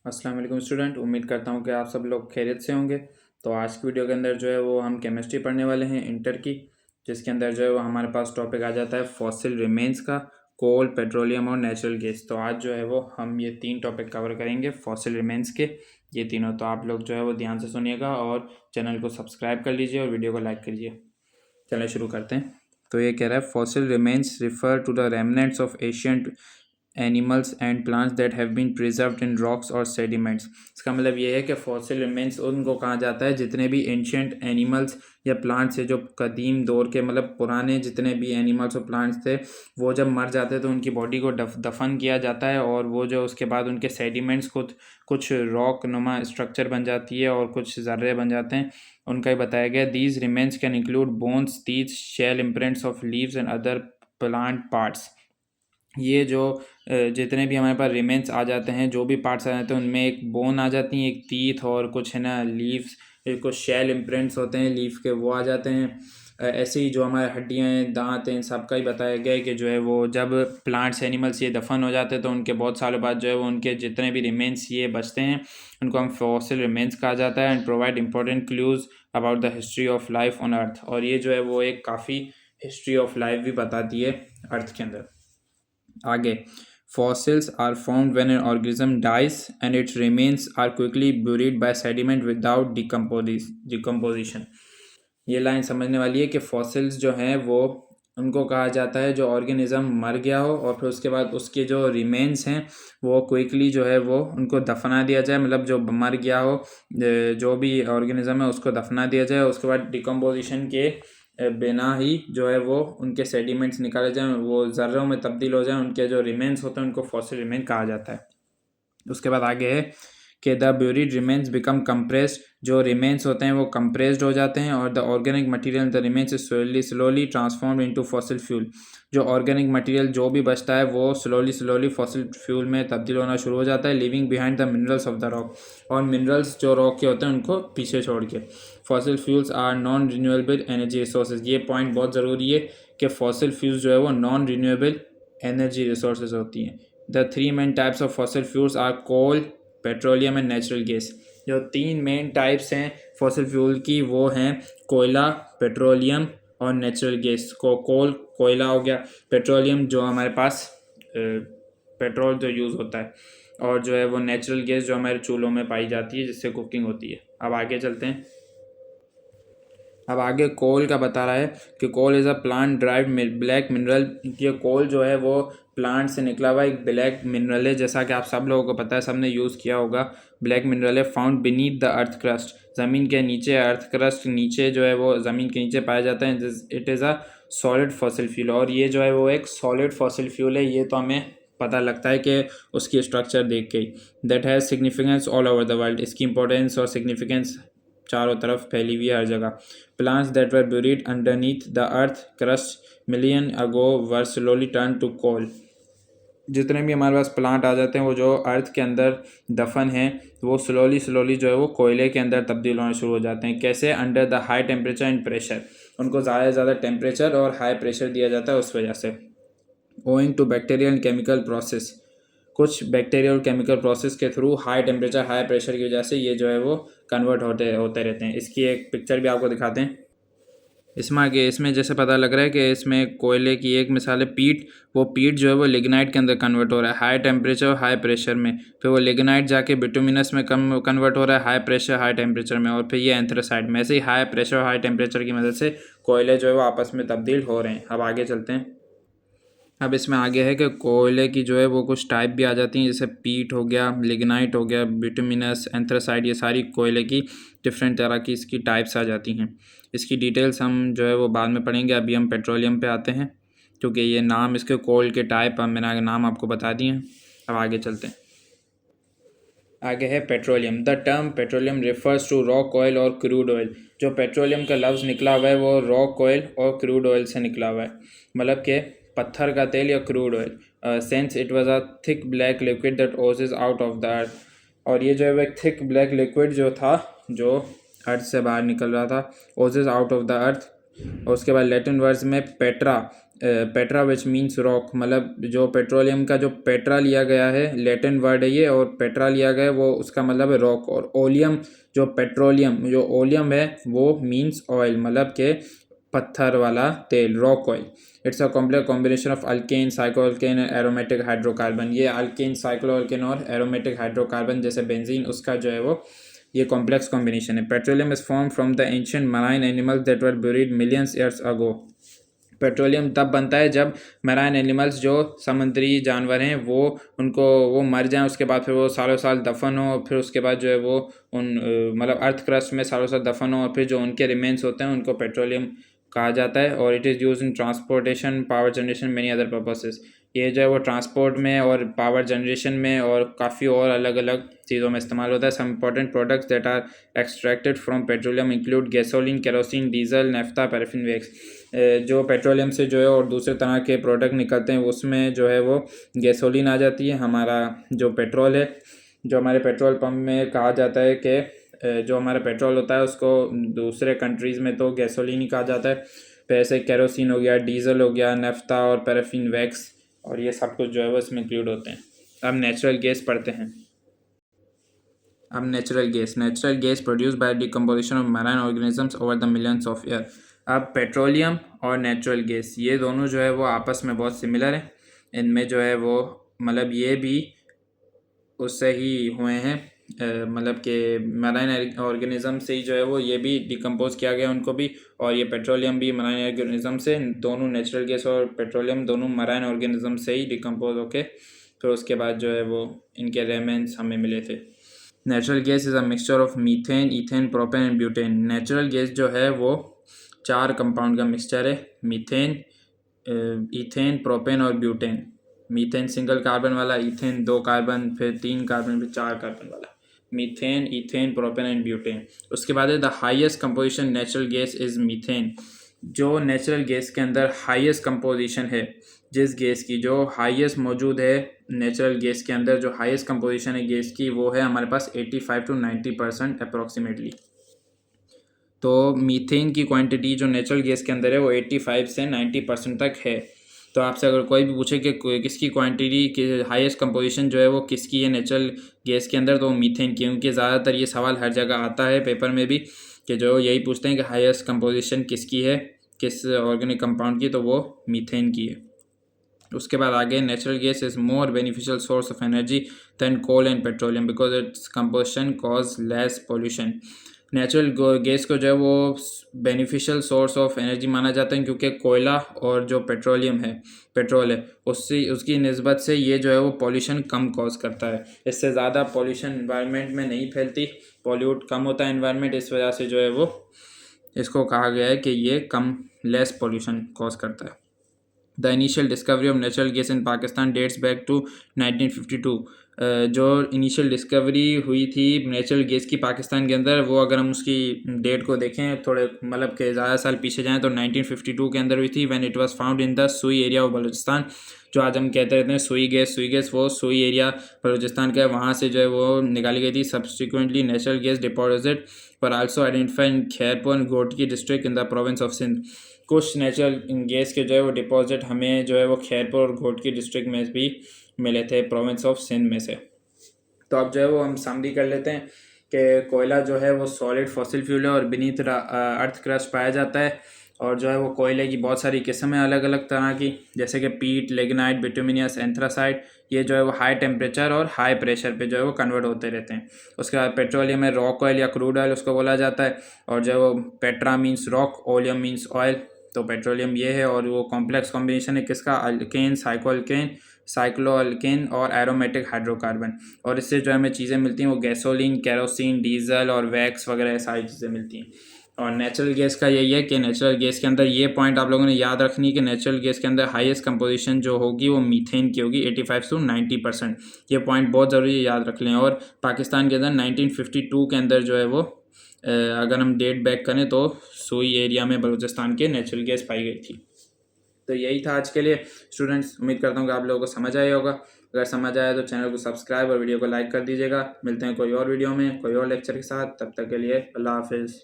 अस्सलाम वालेकुम स्टूडेंट, उम्मीद करता हूँ कि आप सब लोग खैरियत से होंगे। तो आज की वीडियो के अंदर जो है वो हम केमिस्ट्री पढ़ने वाले हैं इंटर की, जिसके अंदर जो है वो हमारे पास टॉपिक आ जाता है फॉसिल रिमेन्स का, कोल, पेट्रोलियम और नेचुरल गैस। तो आज जो है वो हम ये 3 टॉपिक कवर करेंगे फॉसिल रिमेन्स के, ये तीनों। तो आप लोग जो है वो ध्यान से सुनिएगा और चैनल को सब्सक्राइब कर लीजिए और वीडियो को लाइक कीजिए। चलिए शुरू करते हैं। तो ये कह रहा है fossil remains refer to the remnants of ancient animals and plants that have been preserved in rocks और सेडिमेंट्स। इसका मतलब ये है कि फॉसिल रिमेन्स उनको कहा जाता है जितने भी एंशियंट एनिमल्स या प्लांट्स है, जो कदीम दौर के मतलब पुराने जितने भी एनिमल्स और प्लांट्स थे, वो जब मर जाते हैं तो उनकी बॉडी को दफन किया जाता है और वो जो उसके बाद उनके सेडिमेंट्स खुद कुछ रॉक नुमा स्ट्रक्चर बन जाती है और कुछ ज़र्रे बन जाते हैं, उनका ही बताया गया। These remains can include bones, teeth, shell imprints of leaves and other plant parts. ये जो जितने भी हमारे पास रिमेन्स आ जाते हैं, जो भी पार्ट्स आ जाते हैं, उनमें एक बोन आ जाती है, एक टीथ और कुछ है ना लीव्स, कुछ शेल इम्प्रिंट्स होते हैं लीफ के, वो आ जाते हैं। ऐसे ही जो हमारे हड्डियाँ हैं, दांत हैं, इन सब का ही बताया गया है कि जो है वो जब प्लांट्स एनिमल्स ये दफन हो जाते हैं तो उनके बहुत सालों बाद जो है वो उनके जितने भी रिमेन्स ये बचते हैं, उनको हम फॉसिल रिमेन्स कहा जाता है। And provide important clues about the history of life on earth. और ये जो है वो एक काफ़ी हिस्ट्री ऑफ लाइफ भी बताती है अर्थ के अंदर। आगे, fossils are found when an organism dies and its remains are quickly buried by sediment without decomposition। ये लाइन समझने वाली है कि फॉसिल्स जो हैं वो उनको कहा जाता है जो ऑर्गेनिज्म मर गया हो और फिर उसके बाद उसके जो रिमेन्स हैं वो क्विकली जो है वो उनको दफना दिया जाए, मतलब जो मर गया हो जो भी ऑर्गेनिज्म है उसको दफना दिया जाए। उसके बाद डिकम्पोजिशन के बिना ही जो है वो उनके सेडिमेंट्स निकाले जाएं, वो ज़र्रों में तब्दील हो जाएं, उनके जो रिमेन्स होते हैं उनको फॉसिल रिमेन कहा जाता है। उसके बाद आगे है कि the buried remains become compressed. जो रिमेन्स होते हैं वो कंप्रेस्ड हो जाते हैं और the organic material the remains slowly transform into fossil fuel. जो ऑर्गेनिक मटेरियल जो भी बचता है वो स्लोली फॉसिल फ्यूल में तब्दील होना शुरू हो जाता है, leaving behind the minerals of the rock. और मिनरल्स जो रॉक के होते हैं उनको पीछे छोड़ के। Fossil fuels are non renewable energy resources. ये पॉइंट बहुत ज़रूरी है कि फॉसिल फ्यूल्स जो है वो नॉन रिन्यूएबल एनर्जी रिसोर्सेज होती हैं। The 3 main types of fossil fuels are coal, petroleum and natural gas. जो 3 मेन टाइप्स हैं फॉसिल फ्यूल की वो हैं कोयला, पेट्रोलियम और नेचुरल गैस। कोल कोयला हो गया, पेट्रोलियम जो हमारे पास पेट्रोल जो यूज़ होता है, और जो है वो नेचुरल गैस जो हमारे चूल्हों में पाई जाती है जिससे कुकिंग होती है। अब आगे चलते हैं। अब आगे कोल का बता रहा है कि coal is a plant derived black mineral. ये कोल जो है वो प्लांट से निकला हुआ एक ब्लैक मिनरल है, जैसा कि आप सब लोगों को पता है, सबने यूज़ किया होगा। ब्लैक मिनरल है, found beneath the earth crust. ज़मीन के नीचे, अर्थ क्रस्ट नीचे जो है वो ज़मीन के नीचे पाया जाता है। It is a solid fossil fuel. और ये जो है वो एक सॉलिड फॉसिल फ्यूल है, ये तो हमें पता लगता है कि उसकी स्ट्रक्चर देख के ही। That has significance all over the world. इसकी इंपॉर्टेंस और सिग्निफिकेंस चारों तरफ फैली हुई है हर जगह। Plants that were buried underneath the earth crust million ago were slowly turn to coal. जितने भी हमारे पास प्लांट आ जाते हैं वो जो अर्थ के अंदर दफन हैं वो स्लोली जो है वो कोयले के अंदर तब्दील होना शुरू हो जाते हैं। कैसे? Under the high temperature and pressure. उनको ज़्यादा से ज़्यादा टेम्परेचर और हाई प्रेशर दिया जाता है उस वजह से। Owing to bacterial and chemical process. कुछ बैक्टीरियल और केमिकल प्रोसेस के through high temperature high pressure की वजह से ये जो है वो कन्वर्ट होते रहते हैं। इसकी एक पिक्चर भी आपको दिखाते हैं। इसमें जैसे पता लग रहा है कि इसमें कोयले की एक मिसाल है पीट। वो पीट जो है वो लिग्नाइट के अंदर कन्वर्ट हो रहा है हाई टेम्परेचर और हाई प्रेशर में। फिर वो लिग्नाइट जाके बिटुमिनस में कन्वर्ट हो रहा है हाई प्रेशर हाई टेम्परेचर में, और फिर ये एंथ्रासाइट में। ऐसे ही हाई प्रेशर और हाई टेम्परेचर की मदद से कोयले जो है वो आपस में तब्दील हो रहे हैं। अब आगे चलते हैं। अब इसमें आगे है कि कोयले की जो है वो कुछ टाइप भी आ जाती हैं, जैसे पीट हो गया, लिग्नाइट हो गया, बिटुमिनस, एंथ्रासाइट। ये सारी कोयले की डिफरेंट तरह की इसकी टाइप्स आ जाती हैं। इसकी डिटेल्स हम जो है वो बाद में पढ़ेंगे। अभी हम पेट्रोलियम पे आते हैं, क्योंकि ये नाम इसके कोल के टाइप मैंने नाम आपको बता दिए हैं। अब आगे चलते हैं। आगे है petroleum. The term petroleum refers to rock oil और क्रूड ऑयल। जो पेट्रोलियम का लफ्ज़ निकला हुआ है वो रॉक ऑयल और क्रूड ऑयल से निकला हुआ है, मतलब कि पत्थर का तेल या crude oil. Since it was a thick black liquid that oozes out of the earth. और ये जो है वो एक थिक ब्लैक लिक्विड जो था जो अर्थ से बाहर निकल रहा था, ओजेज आउट ऑफ द अर्थ। और उसके बाद लैटिन वर्ड्स में पेट्रा विच मीन्स रॉक, मतलब जो पेट्रोलियम का जो पेट्रा लिया गया है लैटिन वर्ड है ये, और पेट्रा लिया गया है वो उसका मतलब है रॉक। और ओलियम जो पेट्रोलियम जो ओलियम है वो मीन्स ऑयल, मतलब के पत्थर वाला तेल, rock oil. It's a complex combination of alkane, cycloalkane and aromatic hydrocarbon. ये अल्केन, साइक्लोअल्केन और एरोमेटिक हाइड्रोकार्बन जैसे बेंजीन उसका जो है वो ये कॉम्प्लेक्स कॉम्बिनेशन है। Petroleum is form from the ancient marine animals that were buried millions years ago. Petroleum तब बनता है जब मैराइन एनिमल्स जो समुद्री जानवर हैं वो मर जाएं, उसके बाद फिर वो सालों साल दफन हो, फिर उसके बाद जो है वो मतलब अर्थ क्रस्ट में सालों साल दफन हो, और फिर जो उनके रिमेन्स होते हैं उनको पेट्रोलियम कहा जाता है। और it is use in transportation, power generation, many other purposes. ये जो है वो ट्रांसपोर्ट में और पावर जनरेशन में और काफ़ी और अलग अलग चीज़ों में इस्तेमाल होता है। Some important products that are extracted from petroleum include gasoline, kerosene, diesel, naphtha, paraffin wax. जो पेट्रोलियम से जो है और दूसरे तरह के प्रोडक्ट निकलते हैं उसमें जो है वो गैसोलीन आ जाती है। हमारा जो पेट्रोल है, जो हमारे पेट्रोल पंप में कहा जाता है कि जो हमारा पेट्रोल होता है उसको दूसरे कंट्रीज़ में तो गैसोलीन ही कहा जाता है। फिर ऐसे केरोसिन हो गया, डीजल हो गया, नेफ्ता और पैराफिन वैक्स, और ये सब कुछ जो है वो इसमें इंक्लूड होते हैं। अब नेचुरल गैस पढ़ते हैं। अब natural gas produce by decomposition of marine organisms over the millions of year. अब पेट्रोलियम और नेचुरल गैस ये दोनों जो है वो आपस में बहुत सिमिलर है। इनमें जो है वो मतलब ये भी उससे ही हुए हैं, मतलब कि मराइन ऑर्गेनिज्म से ही जो है वो ये भी डिकम्पोज किया गया उनको भी, और ये पेट्रोलियम भी मराइन ऑर्गेनिज्म से, दोनों नेचुरल गैस और पेट्रोलियम दोनों मराइन ऑर्गेनिज्म से ही डिकम्पोज होके फिर उसके बाद जो है वो इनके रेमेन्स हमें मिले थे। Natural gas is a mixture of methane, ethane, propane and butane. Natural gas जो है वो 4 कंपाउंड का मिक्सचर है, मीथेन, इथेन, प्रोपेन और ब्यूटेन। मीथेन सिंगल कार्बन वाला, इथेन 2 कार्बन, फिर 3 कार्बन, फिर 4 कार्बन वाला। Methane, ethane, propane and butane. उसके बाद है the highest composition natural gas is methane. जो नेचुरल गैस के अंदर हाईएस्ट कंपोजिशन है, जिस गैस की जो हाईएस्ट मौजूद है नेचुरल गैस के अंदर, जो हाईएस्ट कंपोजिशन है गैस की, वो है हमारे पास 85 to 90% अप्रॉक्सीमेटली। तो मीथेन की क्वांटिटी जो नेचुरल गैस के अंदर है वो 85 से 90% तक है। तो आपसे अगर कोई भी पूछे कि किसकी क्वांटिटी की हाईएस्ट कंपोजिशन जो है वो किसकी है नेचुरल गैस के अंदर, तो मीथेन की, क्योंकि ज़्यादातर ये सवाल हर जगह आता है पेपर में भी कि जो यही पूछते हैं कि हाईएस्ट कंपोजिशन किसकी है, किस ऑर्गेनिक कंपाउंड की, तो वो मीथेन की है। उसके बाद आगे natural gas is more beneficial source of energy than coal and petroleum because its composition cause less pollution. Natural gas को जो है वो बेनिफिशियल सोर्स ऑफ एनर्जी माना जाता है क्योंकि कोयला और जो पेट्रोल है उससे उसकी निस्बत से ये जो है वो पॉल्यूशन कम कॉज करता है। इससे ज़्यादा पॉल्यूशन इन्वायरमेंट में नहीं फैलती, पॉल्यूट कम होता है इन्वायरमेंट, इस वजह से जो है वो इसको कहा गया है कि ये लेस पॉल्यूशन कॉज करता है। The initial discovery of natural gas in Pakistan dates back to 1952। जो इनिशियल डिस्कवरी हुई थी नेचुरल गैस की पाकिस्तान के अंदर, वो अगर हम उसकी डेट को देखें थोड़े मतलब के ज़्यादा साल पीछे जाएं तो 1952 के अंदर हुई थी, when it was found in the सुई एरिया ऑफ बलूचिस्तान। जो आज हम कहते रहते हैं सुई गैस वो सुई एरिया बलूचिस्तान का है, वहाँ से जो है वो निकाली गई थी। सब्सिक्वेंटली नेचुरल गैस डिपॉजिट पर also identified in Khairpur and Ghotki district in the province of Sindh. कुछ नेचुरल गैस के जो है वो डिपॉजिट हमें जो है वो खैरपुर और घोटकी डिस्ट्रिक्ट में भी मिले थे, प्रोविंस ऑफ सिंध में से। तो अब जो है वो हम समरी कर लेते हैं कि कोयला जो है वो सॉलिड फॉसिल फ्यूल है और बीनीथ अर्थ क्रस्ट पाया जाता है। और जो है वो कोयले की बहुत सारी किस्म है अलग अलग तरह की, जैसे कि पीट, लिग्नाइट, बिटुमिनियस, एंथ्रासाइट। ये जो है वो हाई टेम्परेचर और हाई प्रेशर पे जो है वो कन्वर्ट होते रहते हैं। उसके बाद पेट्रोलियम है, रॉक ऑयल या क्रूड ऑयल उसको बोला जाता है। और जो है वो Petra means rock, oleum means oil. तो पेट्रोलियम ये है, और वो कॉम्प्लेक्स कॉम्बिनेशन है किसका, अल्केन, साइक्लोअल्केन और एरोमेटिक हाइड्रोकार्बन। और इससे जो हमें चीज़ें मिलती हैं वो गैसोलीन, केरोसिन, डीजल और वैक्स वगैरह सारी चीज़ें मिलती हैं। और नेचुरल गैस का यही है कि नेचुरल गैस के अंदर ये पॉइंट आप लोगों ने याद रखनी है कि नेचुरल गैस के अंदर हाईएस्ट कंपोजिशन जो होगी वो मीथेन की होगी, 85 to 90%। ये पॉइंट बहुत ज़रूरी है, याद रख लें। और पाकिस्तान के अंदर 1952 के अंदर जो है वो अगर हम डेट बैक करें तो सोई एरिया में बलूचिस्तान के नेचुरल गैस पाई गई थी। तो यही था आज के लिए स्टूडेंट्स, उम्मीद करता हूँ कि आप लोगों को समझ आया होगा। अगर समझ आया तो चैनल को सब्सक्राइब और वीडियो को लाइक कर दीजिएगा। मिलते हैं कोई और वीडियो में कोई और लेक्चर के साथ, तब तक के लिए अल्लाह हाफिज़।